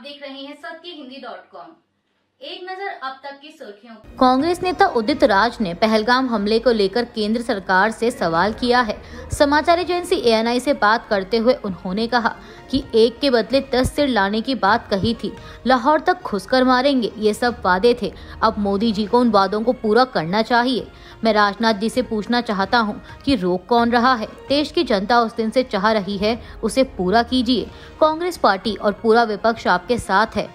देख रहे हैं सत्यहिंदी.com। एक नजर अब तक की सुर्खियों। कांग्रेस नेता उदित राज ने पहलगाम हमले को लेकर केंद्र सरकार से सवाल किया है। समाचार एजेंसी ANI से बात करते हुए उन्होंने कहा कि एक के बदले 10 सिर लाने की बात कही थी, लाहौर तक घुसकर मारेंगे, ये सब वादे थे। अब मोदी जी को उन वादों को पूरा करना चाहिए। मैं राजनाथ जी से पूछना चाहता हूं कि रोक कौन रहा है? देश की जनता उस दिन से चाह रही है, उसे पूरा कीजिए। कांग्रेस पार्टी और पूरा विपक्ष आपके साथ है।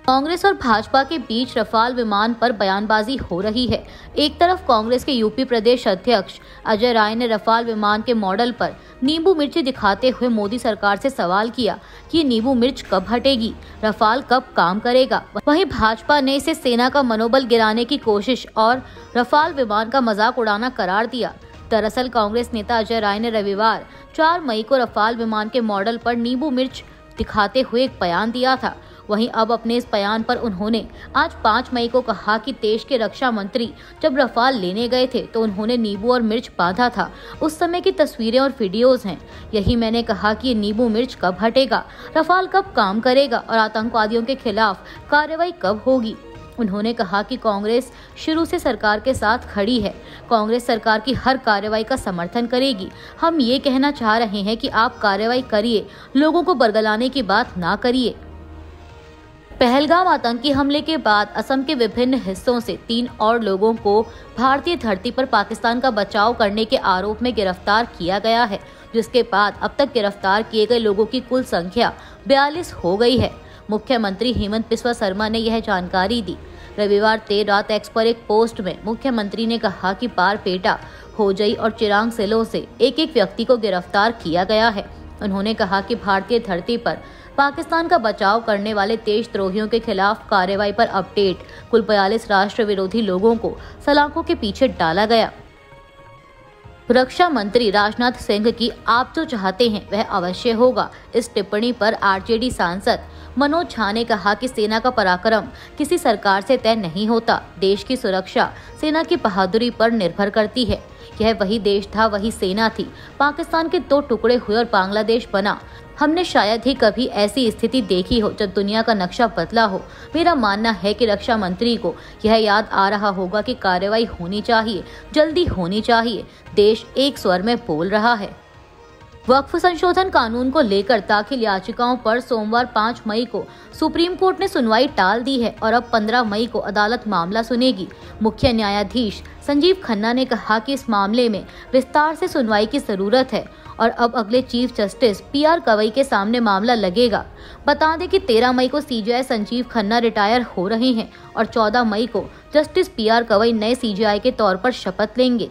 कांग्रेस और भाजपा के बीच रफाल विमान पर बयानबाजी हो रही है। एक तरफ कांग्रेस के यूपी प्रदेश अध्यक्ष अजय राय ने रफाल विमान के मॉडल पर नींबू मिर्ची दिखाते हुए मोदी सरकार से सवाल किया कि नींबू मिर्च कब हटेगी, रफाल कब काम करेगा। वहीं भाजपा ने इसे सेना का मनोबल गिराने की कोशिश और रफाल विमान का मजाक उड़ाना करार दिया। दरअसल कांग्रेस नेता अजय राय ने रविवार 4 मई को रफाल विमान के मॉडल पर नींबू मिर्च दिखाते हुए एक बयान दिया था। वहीं अब अपने इस बयान पर उन्होंने आज 5 मई को कहा कि देश के रक्षा मंत्री जब रफाल लेने गए थे तो उन्होंने नींबू और मिर्च बांधा था। उस समय की तस्वीरें और वीडियोस हैं। यही मैंने कहा कि ये नींबू मिर्च कब हटेगा, रफाल कब काम करेगा और आतंकवादियों के खिलाफ कार्रवाई कब होगी। उन्होंने कहा कि कांग्रेस शुरू से सरकार के साथ खड़ी है। कांग्रेस सरकार की हर कार्रवाई का समर्थन करेगी। हम ये कहना चाह रहे हैं कि आप कार्रवाई करिए, लोगों को बरगलाने की बात ना करिए। पहलगाम आतंकी हमले के बाद असम के विभिन्न हिस्सों से 3 और लोगों को भारतीय धरती पर पाकिस्तान का बचाव करने के आरोप में गिरफ्तार किया गया है, जिसके बाद अब तक गिरफ्तार किए गए लोगों की कुल संख्या 42 हो गई है। मुख्यमंत्री हेमंत बिस्वा शर्मा ने यह जानकारी दी। रविवार देर रात एक्स पर एक पोस्ट में मुख्यमंत्री ने कहा कि बारपेटा, होजई और चिरांग जिलों से एक व्यक्ति को गिरफ्तार किया गया है। उन्होंने कहा कि भारतीय धरती पर पाकिस्तान का बचाव करने वाले देशद्रोहियों के खिलाफ कार्रवाई पर अपडेट कुल 42 राष्ट्र विरोधी लोगों को सलाखों के पीछे डाला गया। रक्षा मंत्री राजनाथ सिंह की आप जो चाहते हैं वह अवश्य होगा। इस टिप्पणी पर RJD सांसद मनोज झा ने कहा कि सेना का पराक्रम किसी सरकार से तय नहीं होता। देश की सुरक्षा सेना की बहादुरी पर निर्भर करती है। यह वही देश था, वही सेना थी। पाकिस्तान के 2 टुकड़े हुए और बांग्लादेश बना। हमने शायद ही कभी ऐसी स्थिति देखी हो जब दुनिया का नक्शा बदला हो। मेरा मानना है कि रक्षा मंत्री को यह याद आ रहा होगा कि कार्रवाई होनी चाहिए, जल्दी होनी चाहिए। देश एक स्वर में बोल रहा है। वक्फ संशोधन कानून को लेकर दाखिल याचिकाओं पर सोमवार 5 मई को सुप्रीम कोर्ट ने सुनवाई टाल दी है और अब 15 मई को अदालत मामला सुनेगी। मुख्य न्यायाधीश संजीव खन्ना ने कहा कि इस मामले में विस्तार से सुनवाई की जरूरत है और अब अगले चीफ जस्टिस PR गवई के सामने मामला लगेगा। बता दें कि 13 मई को CJI संजीव खन्ना रिटायर हो रहे हैं और 14 मई को जस्टिस PR गवई नए CJI के तौर पर शपथ लेंगे।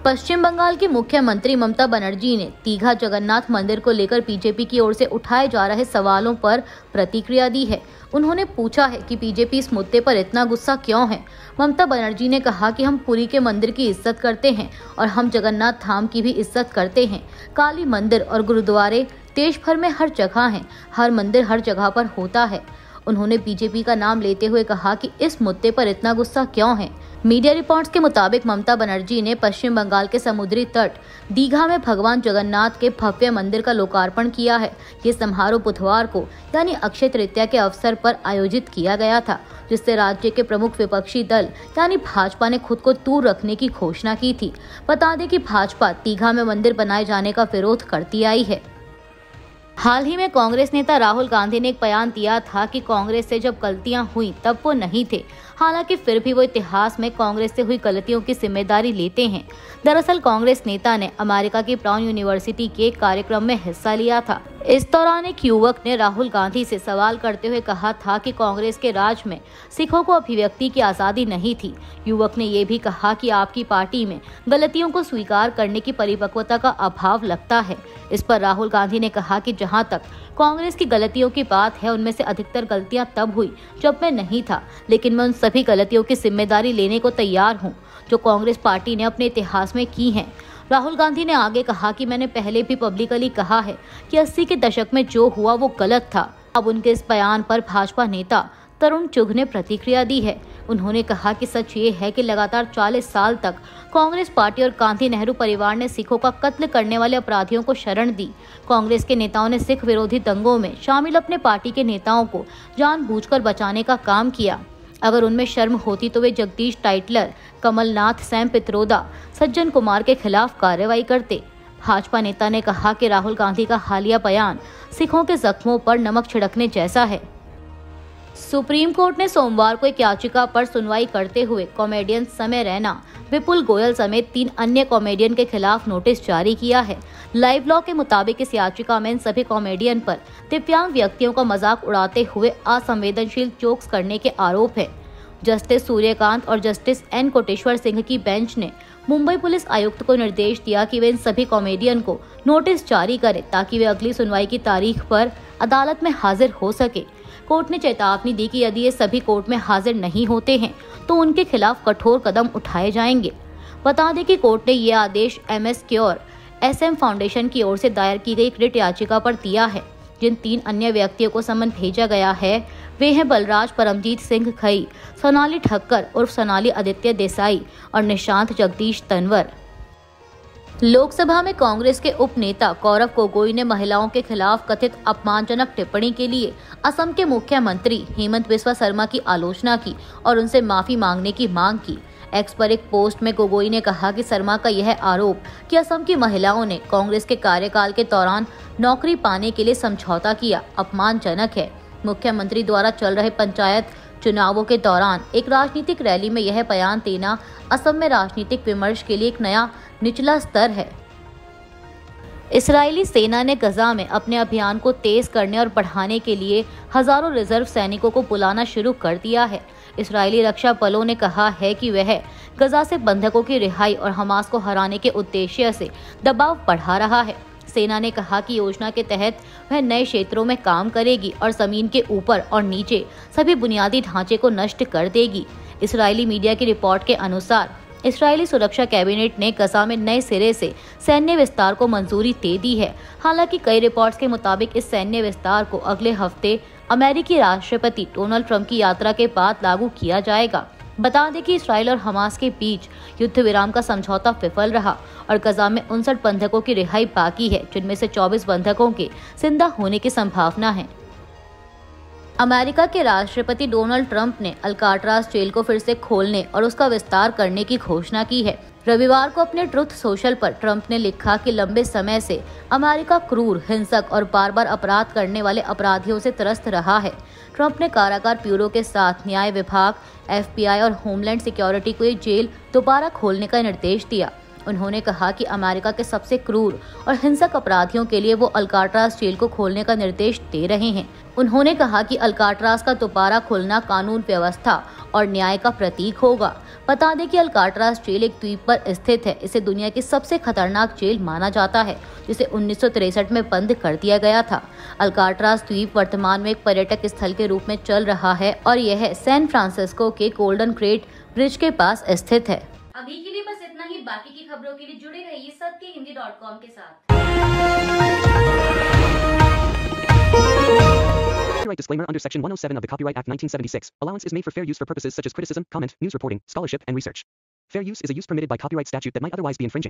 पश्चिम बंगाल की मुख्यमंत्री ममता बनर्जी ने दीघा जगन्नाथ मंदिर को लेकर बीजेपी की ओर से उठाए जा रहे सवालों पर प्रतिक्रिया दी है। उन्होंने पूछा है कि बीजेपी इस मुद्दे पर इतना गुस्सा क्यों है। ममता बनर्जी ने कहा कि हम पुरी के मंदिर की इज्जत करते हैं और हम जगन्नाथ धाम की भी इज्जत करते हैं। काली मंदिर और गुरुद्वारे देश भर में हर जगह हैं। हर मंदिर हर जगह पर होता है। उन्होंने बीजेपी का नाम लेते हुए कहा कि इस मुद्दे पर इतना गुस्सा क्यों है। मीडिया रिपोर्ट्स के मुताबिक ममता बनर्जी ने पश्चिम बंगाल के समुद्री तट दीघा में भगवान जगन्नाथ के भव्य मंदिर का लोकार्पण किया है। ये समारोह बुधवार को यानी अक्षय तृतीया के अवसर पर आयोजित किया गया था, जिससे राज्य के प्रमुख विपक्षी दल यानी भाजपा ने खुद को दूर रखने की घोषणा की थी। बता दें कि भाजपा दीघा में मंदिर बनाए जाने का विरोध करती आई है। हाल ही में कांग्रेस नेता राहुल गांधी ने एक बयान दिया था कि कांग्रेस से जब गलतियां हुई तब वो नहीं थे। हालांकि फिर भी वो इतिहास में कांग्रेस से हुई गलतियों की जिम्मेदारी लेते हैं। दरअसल कांग्रेस नेता ने अमेरिका की ब्राउन यूनिवर्सिटी के एक कार्यक्रम में हिस्सा लिया था। इस दौरान एक युवक ने राहुल गांधी से सवाल करते हुए कहा था कि कांग्रेस के राज में सिखों को अभिव्यक्ति की आज़ादी नहीं थी। युवक ने ये भी कहा कि आपकी पार्टी में गलतियों को स्वीकार करने की परिपक्वता का अभाव लगता है। इस पर राहुल गांधी ने कहा कि जहां तक कांग्रेस की गलतियों की बात है, उनमें से अधिकतर गलतियां तब हुई जब मैं नहीं था, लेकिन मैं उन सभी गलतियों की जिम्मेदारी लेने को तैयार हूं जो कांग्रेस पार्टी ने अपने इतिहास में की हैं। राहुल गांधी ने आगे कहा कि मैंने पहले भी पब्लिकली कहा है कि 80 के दशक में जो हुआ वो गलत था। अब उनके इस बयान पर भाजपा नेता तरुण चुघ ने प्रतिक्रिया दी है। उन्होंने कहा कि सच ये है कि लगातार 40 साल तक कांग्रेस पार्टी और गांधी नेहरू परिवार ने सिखों का कत्ल करने वाले अपराधियों को शरण दी। कांग्रेस के नेताओं ने सिख विरोधी दंगों में शामिल अपने पार्टी के नेताओं को जानबूझकर बचाने का काम किया। अगर उनमें शर्म होती तो वे जगदीश टाइटलर, कमलनाथ, सैम पित्रोदा, सज्जन कुमार के खिलाफ कार्रवाई करते। भाजपा नेता ने कहा कि राहुल गांधी का हालिया बयान सिखों के जख्मों पर नमक छिड़कने जैसा है। सुप्रीम कोर्ट ने सोमवार को एक याचिका पर सुनवाई करते हुए कॉमेडियन समय रैना, विपुल गोयल समेत 3 अन्य कॉमेडियन के खिलाफ नोटिस जारी किया है। लाइव लॉ के मुताबिक इस याचिका में इन सभी कॉमेडियन पर दिव्यांग व्यक्तियों का मजाक उड़ाते हुए असंवेदनशील जोक्स करने के आरोप है। जस्टिस सूर्यकांत और जस्टिस एन कोटेश्वर सिंह की बेंच ने मुंबई पुलिस आयुक्त को निर्देश दिया कि वे इन सभी कॉमेडियन को नोटिस जारी करें ताकि वे अगली सुनवाई की तारीख पर अदालत में हाजिर हो सके। कोर्ट ने चेतावनी दी कि यदि ये सभी कोर्ट में हाजिर नहीं होते हैं तो उनके खिलाफ कठोर कदम उठाए जाएंगे। बता दें कि कोर्ट ने ये आदेश MS क्योर SM फाउंडेशन की ओर से दायर की गई रिट याचिका पर दिया है। जिन 3 अन्य व्यक्तियों को समन भेजा गया है वे हैं बलराज परमजीत सिंह खई, सोनाली ठक्कर उर्फ सोनाली आदित्य देसाई और निशांत जगदीश तंवर। लोकसभा में कांग्रेस के उप नेता गौरव गोगोई ने महिलाओं के खिलाफ कथित अपमानजनक टिप्पणी के लिए असम के मुख्यमंत्री हेमंत बिस्वा शर्मा की आलोचना की और उनसे माफी मांगने की मांग की। एक्स पर एक पोस्ट में गोगोई ने कहा कि शर्मा का यह आरोप कि असम की महिलाओं ने कांग्रेस के कार्यकाल के दौरान नौकरी पाने के लिए समझौता किया अपमानजनक है। मुख्यमंत्री द्वारा चल रहे पंचायत चुनावों के दौरान एक राजनीतिक रैली में यह बयान देना असम में राजनीतिक विमर्श के लिए एक नया निचला स्तर है। इस्राएली सेना ने गजा में अपने अभियान को तेज करने और बढ़ाने के लिए हजारों रिजर्व सैनिकों को बुलाना शुरू कर दिया है। इस्राएली रक्षा बलों ने कहा है कि वह गजा से बंधकों की रिहाई और हमास को हराने के उद्देश्य से दबाव बढ़ा रहा है। सेना ने कहा कि योजना के तहत वह नए क्षेत्रों में काम करेगी और जमीन के ऊपर और नीचे सभी बुनियादी ढांचे को नष्ट कर देगी। इस्राएली मीडिया की रिपोर्ट के अनुसार इस्राएली सुरक्षा कैबिनेट ने गजा में नए सिरे से सैन्य विस्तार को मंजूरी दे दी है। हालांकि कई रिपोर्ट्स के मुताबिक इस सैन्य विस्तार को अगले हफ्ते अमेरिकी राष्ट्रपति डोनाल्ड ट्रंप की यात्रा के बाद लागू किया जाएगा। बता दें कि इसराइल और हमास के बीच युद्ध विराम का समझौता विफल रहा और गजा में 59 बंधकों की रिहाई बाकी है, जिनमें से 24 बंधकों के जिंदा होने की संभावना है। अमेरिका के राष्ट्रपति डोनाल्ड ट्रंप ने अल्काट्राज जेल को फिर से खोलने और उसका विस्तार करने की घोषणा की है। रविवार को अपने ट्रुथ सोशल पर ट्रंप ने लिखा कि लंबे समय से अमेरिका क्रूर, हिंसक और बार बार अपराध करने वाले अपराधियों से त्रस्त रहा है। ट्रंप ने कारागार ब्यूरो के साथ न्याय विभाग, FBI और होमलैंड सिक्योरिटी को ये जेल दोबारा खोलने का निर्देश दिया। उन्होंने कहा कि अमेरिका के सबसे क्रूर और हिंसक अपराधियों के लिए वो अल्काट्राज जेल को खोलने का निर्देश दे रहे हैं। उन्होंने कहा कि अल्काट्राज का दोबारा खोलना कानून व्यवस्था और न्याय का प्रतीक होगा। बता दें कि अल्काट्राज जेल एक द्वीप पर स्थित है। इसे दुनिया की सबसे खतरनाक जेल माना जाता है, जिसे 1963 में बंद कर दिया गया था। अल्काट्राज द्वीप वर्तमान में एक पर्यटक स्थल के रूप में चल रहा है और यह सैन फ्रांसिस्को के गोल्डन गेट ब्रिज के पास स्थित है। अभी के लिए बस इतना ही। बाकी की खबरों के लिए जुड़े रहिए सत्यहिंदी.com के साथ। Copyright disclaimer under Section 107 of the Copyright Act 1976. Allowance is made for fair use for purposes such as criticism, comment, news reporting, scholarship, and research. Fair use is a use permitted by copyright statute that might otherwise be infringing.